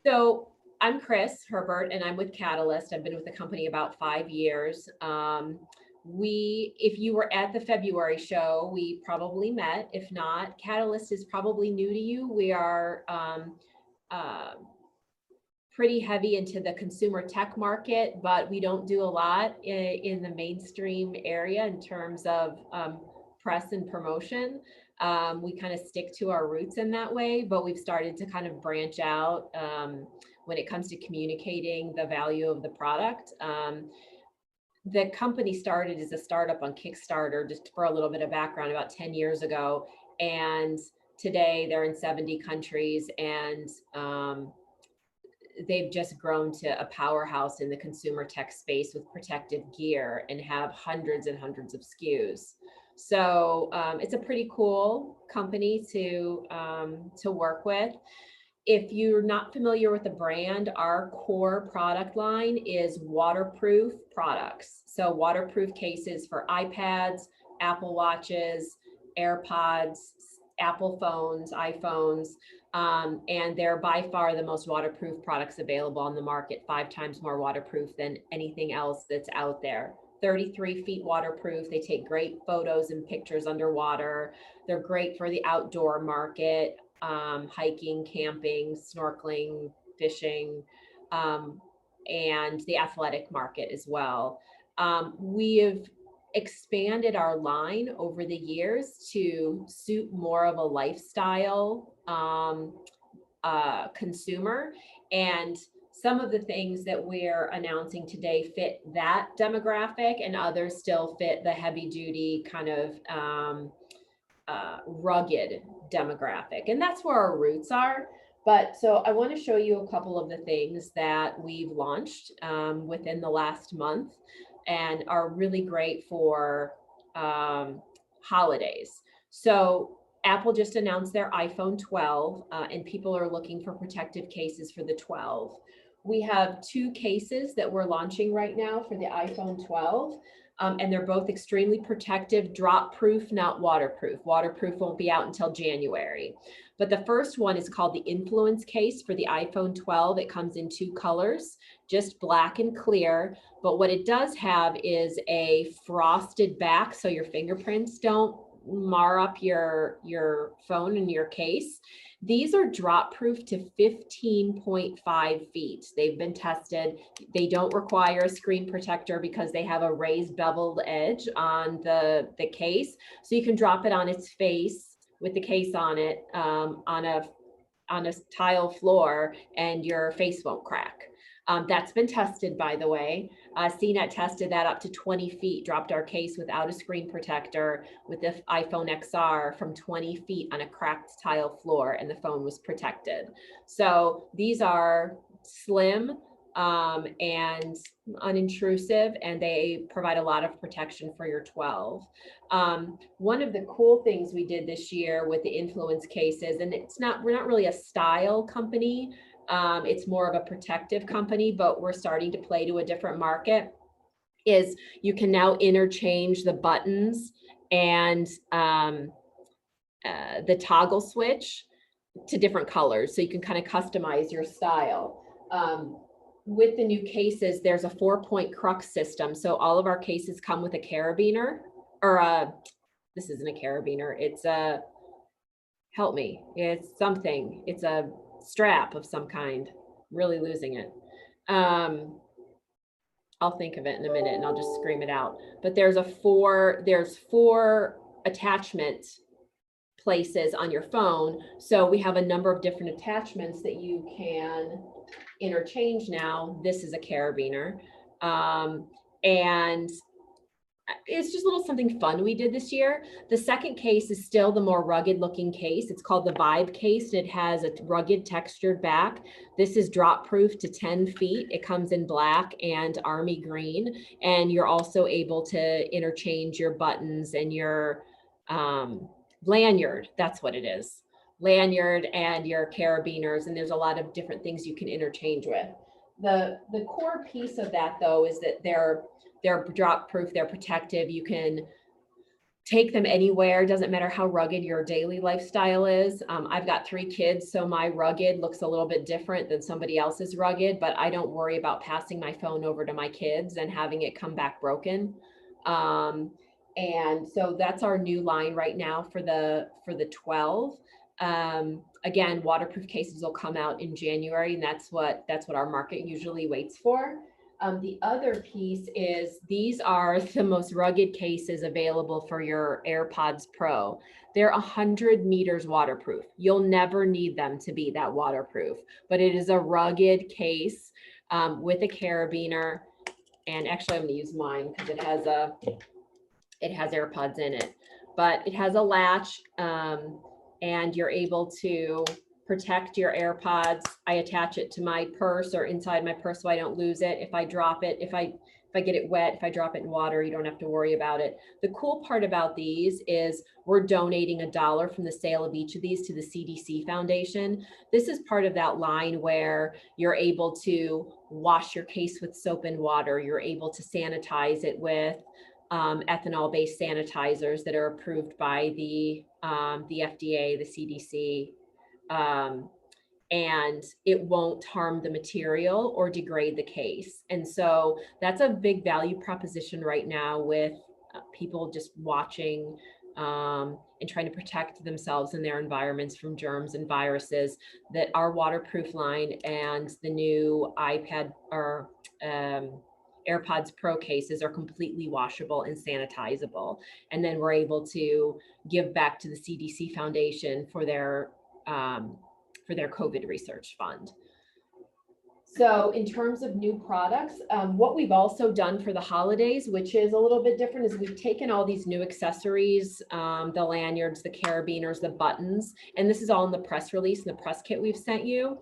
So I'm Chris Herbert, and I'm with Catalyst. I've been with the company about 5 years. If you were at the February show, we probably met. If not, Catalyst is probably new to you. We are uh, pretty heavy into the consumer tech market, but we don't do a lot in the mainstream area in terms of press and promotion. We kind of stick to our roots in that way, but we've started to kind of branch out when it comes to communicating the value of the product. The company started as a startup on Kickstarter, just for a little bit of background, about 10 years ago. And today they're in 70 countries, and they've just grown to a powerhouse in the consumer tech space with protective gear and have hundreds and hundreds of SKUs. So it's a pretty cool company to work with. If you're not familiar with the brand, our core product line is waterproof products. So waterproof cases for iPads, Apple Watches, AirPods, Apple phones, iPhones, and they're by far the most waterproof products available on the market, 5 times more waterproof than anything else that's out there. 33 feet waterproof. They take great photos and pictures underwater. They're great for the outdoor market, hiking, camping, snorkeling, fishing, and the athletic market as well. We have expanded our line over the years to suit more of a lifestyle consumer. And some of the things that we're announcing today fit that demographic, and others still fit the heavy duty kind of rugged demographic. And that's where our roots are. But so I want to show you a couple of the things that we've launched within the last month and are really great for holidays. So Apple just announced their iPhone 12, and people are looking for protective cases for the 12. We have 2 cases that we're launching right now for the iPhone 12. And they're both extremely protective, drop proof, not waterproof. Waterproof won't be out until January. But the first one is called the Influence case for the iPhone 12. It comes in 2 colors, just black and clear. But what it does have is a frosted back, so your fingerprints don't mar up your phone and your case. These are drop proof to 15.5 feet. They've been tested. They don't require a screen protector because they have a raised beveled edge on the case. So you can drop it on its face with the case on it on a tile floor, and your face won't crack. That's been tested, by the way. CNET tested that up to 20 feet, dropped our case without a screen protector with the iPhone XR from 20 feet on a cracked tile floor, and the phone was protected. So these are slim and unintrusive, and they provide a lot of protection for your 12. One of the cool things we did this year with the Influence cases, and we're not really a style company, it's more of a protective company, but we're starting to play to a different market, is you can now interchange the buttons and the toggle switch to different colors. So you can kind of customize your style. With the new cases, there's a 4-point crux system. So all of our cases come with a carabiner, or this isn't a carabiner. It's a, help me. It's something. It's a strap of some kind. Really losing it. I'll think of it in a minute and I'll just scream it out. But there's 4 attachment places on your phone. So we have a number of different attachments that you can interchange now. This is a carabiner. And it's just a little something fun we did this year. The second case is still the more rugged looking case. It's called the Vibe case, and it has a rugged textured back. This is drop proof to 10 feet. It comes in black and army green, and you're also able to interchange your buttons and your lanyard. That's what it is. Lanyard and your carabiners, and there's a lot of different things you can interchange with. The core piece of that, though, is that they're drop proof, they're protective. You can take them anywhere. Doesn't matter how rugged your daily lifestyle is. I've got 3 kids, so my rugged looks a little bit different than somebody else's rugged, but I don't worry about passing my phone over to my kids and having it come back broken. And so that's our new line right now for the 12. Again, waterproof cases will come out in January, and that's what our market usually waits for. The other piece is these are the most rugged cases available for your AirPods Pro. They're 100 meters waterproof. You'll never need them to be that waterproof, but it is a rugged case with a carabiner. And actually, I'm going to use mine because it has AirPods in it, but it has a latch, and you're able to protect your AirPods. I attach it to my purse or inside my purse so I don't lose it. If I drop it, if I get it wet, if I drop it in water, you don't have to worry about it. The cool part about these is we're donating $1 from the sale of each of these to the CDC Foundation. This is part of that line where you're able to wash your case with soap and water. You're able to sanitize it with ethanol-based sanitizers that are approved by the FDA, the CDC, and it won't harm the material or degrade the case. And so that's a big value proposition right now with people just watching and trying to protect themselves and their environments from germs and viruses, that our waterproof line and the new iPad or AirPods Pro cases are completely washable and sanitizable. And then we're able to give back to the CDC Foundation for their COVID research fund. So in terms of new products, what we've also done for the holidays, which is a little bit different, is we've taken all these new accessories, the lanyards, the carabiners, the buttons, and this is all in the press release and the press kit we've sent you.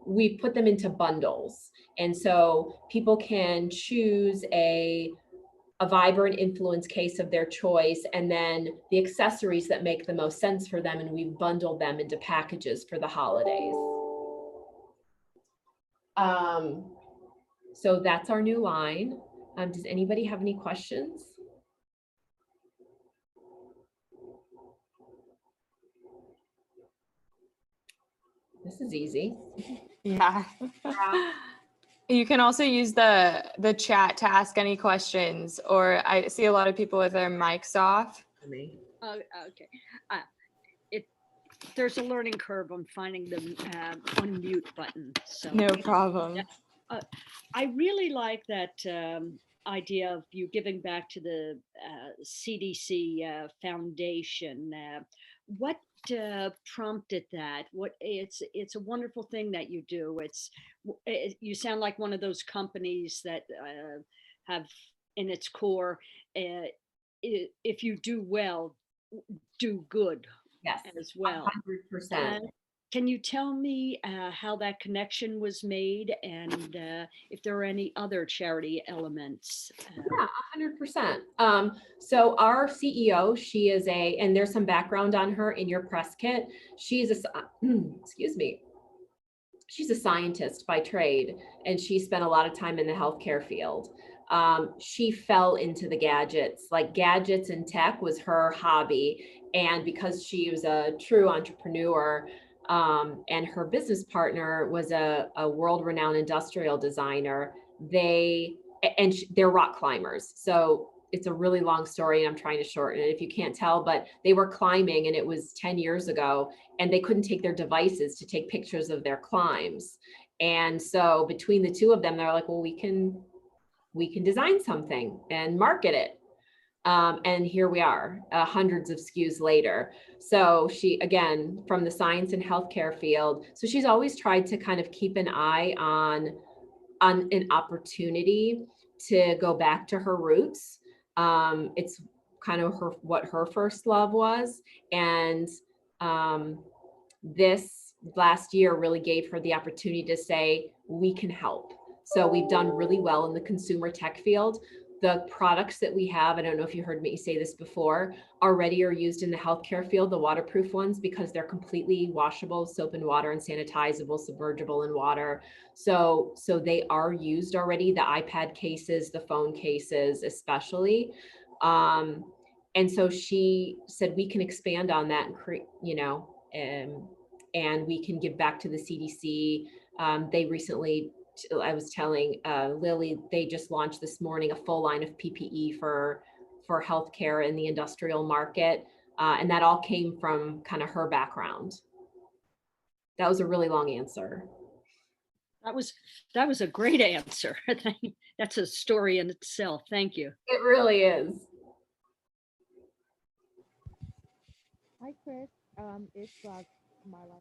We put them into bundles. And so people can choose a vibrant influence case of their choice, and then the accessories that make the most sense for them. And we've bundled them into packages for the holidays. So that's our new line. Does anybody have any questions? This is easy. Yeah. You can also use the chat to ask any questions, or I see a lot of people with their mics off. Okay. There's a learning curve on finding the unmute button. So no problem. I really like that idea of you giving back to the CDC Foundation. What prompted that? It's a wonderful thing that you do. You sound like one of those companies that have in its core, if you do well, do good. Yes, as well. 100%. Can you tell me how that connection was made, and if there are any other charity elements? Yeah, 100%. So our CEO, she is and there's some background on her in your press kit. She's excuse me. She's a scientist by trade, and she spent a lot of time in the healthcare field. She fell into the gadgets, like gadgets and tech was her hobby. And because she was a true entrepreneur, and her business partner was a world-renowned industrial designer, they're rock climbers. So it's a really long story, and I'm trying to shorten it if you can't tell, but they were climbing, and it was 10 years ago, and they couldn't take their devices to take pictures of their climbs. And so between the two of them, they're like, well, we can design something and market it. And here we are, hundreds of SKUs later. So she, again, from the science and healthcare field, so she's always tried to kind of keep an eye on an opportunity to go back to her roots. It's kind of what her first love was. And this last year really gave her the opportunity to say, we can help. So we've done really well in the consumer tech field. The products that we have, I don't know if you heard me say this before, already are used in the healthcare field, the waterproof ones, because they're completely washable, soap and water, and sanitizable, submergible in water. So they are used already, the iPad cases, the phone cases especially. And so she said, we can expand on that and create, and we can give back to the CDC. They recently, I was telling Lily, they just launched this morning a full line of PPE for healthcare in the industrial market. And that all came from kind of her background. That was a really long answer. That was a great answer. That's a story in itself. Thank you. It really is. Hi, Chris. It's Marla.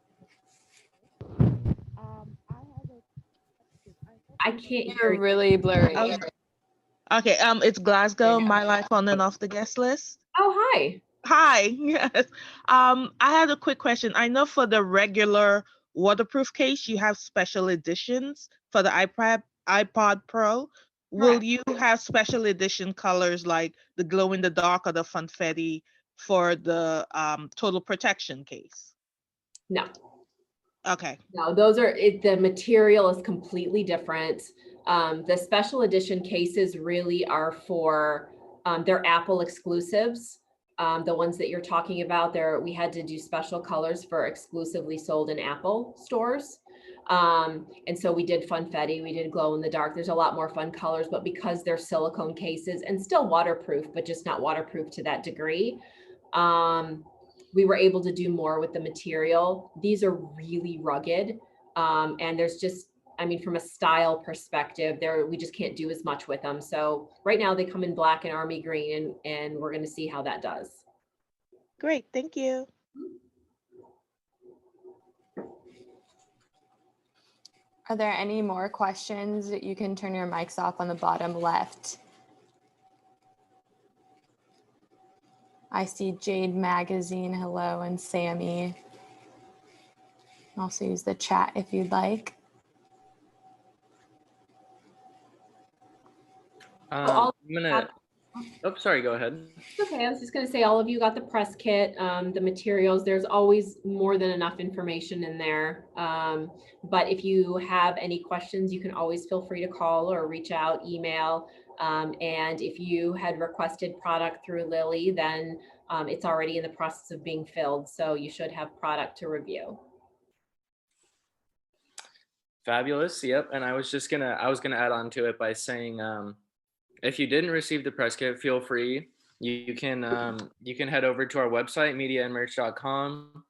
I have a question. I can't hear You're you. really blurry. Okay, it's Glasgow, my life on and off the guest list. Oh, hi. Hi, yes. I had a quick question. I know for the regular waterproof case, you have special editions for the iPod Pro. Will Correct. you have special edition colors like the glow in the dark or the funfetti for the total protection case? No. Okay. No, those are the material is completely different. The special edition cases really are for they're Apple exclusives. The ones that you're talking about, we had to do special colors for exclusively sold in Apple stores. And so we did funfetti, we did glow in the dark. There's a lot more fun colors, but because they're silicone cases and still waterproof, but just not waterproof to that degree, we were able to do more with the material. These are really rugged. And there's just, I mean, from a style perspective, we just can't do as much with them. So right now they come in black and army green, and we're going to see how that does. Great, thank you. Are there any more questions? You can turn your mics off on the bottom left. I see Jade Magazine, hello, and Sammy. Also use the chat if you'd like. all I'm gonna, oh, sorry, go ahead. Okay, I was just going to say, all of you got the press kit, the materials. There's always more than enough information in there. But if you have any questions, you can always feel free to call or reach out, email. And if you had requested product through Lily, then it's already in the process of being filled. So you should have product to review. Fabulous. Yep. And I was gonna add on to it by saying, if you didn't receive the press kit, feel free. You can head over to our website, mediaandmerch.com.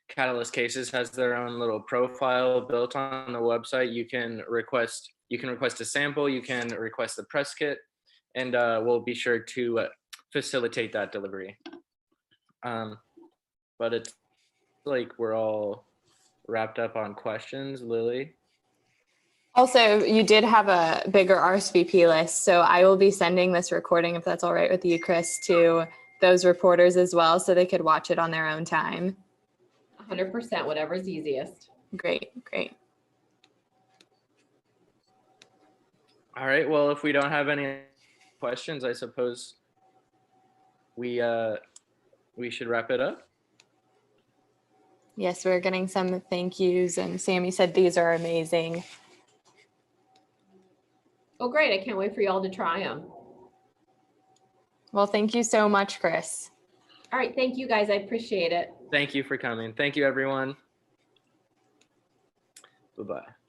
Catalyst Cases has their own little profile built on the website. You can request a sample, you can request the press kit, and we'll be sure to facilitate that delivery. But it's like we're all wrapped up on questions, Lily. Also, you did have a bigger RSVP list, so I will be sending this recording, if that's all right with you, Chris, to those reporters as well, so they could watch it on their own time. 100%, whatever's easiest. Great, great. All right. Well, if we don't have any questions, I suppose we should wrap it up. Yes, we're getting some thank yous, and Sammy said these are amazing. Oh, great. I can't wait for y'all to try them. Well, thank you so much, Chris. All right. Thank you, guys. I appreciate it. Thank you for coming. Thank you, everyone. Bye-bye.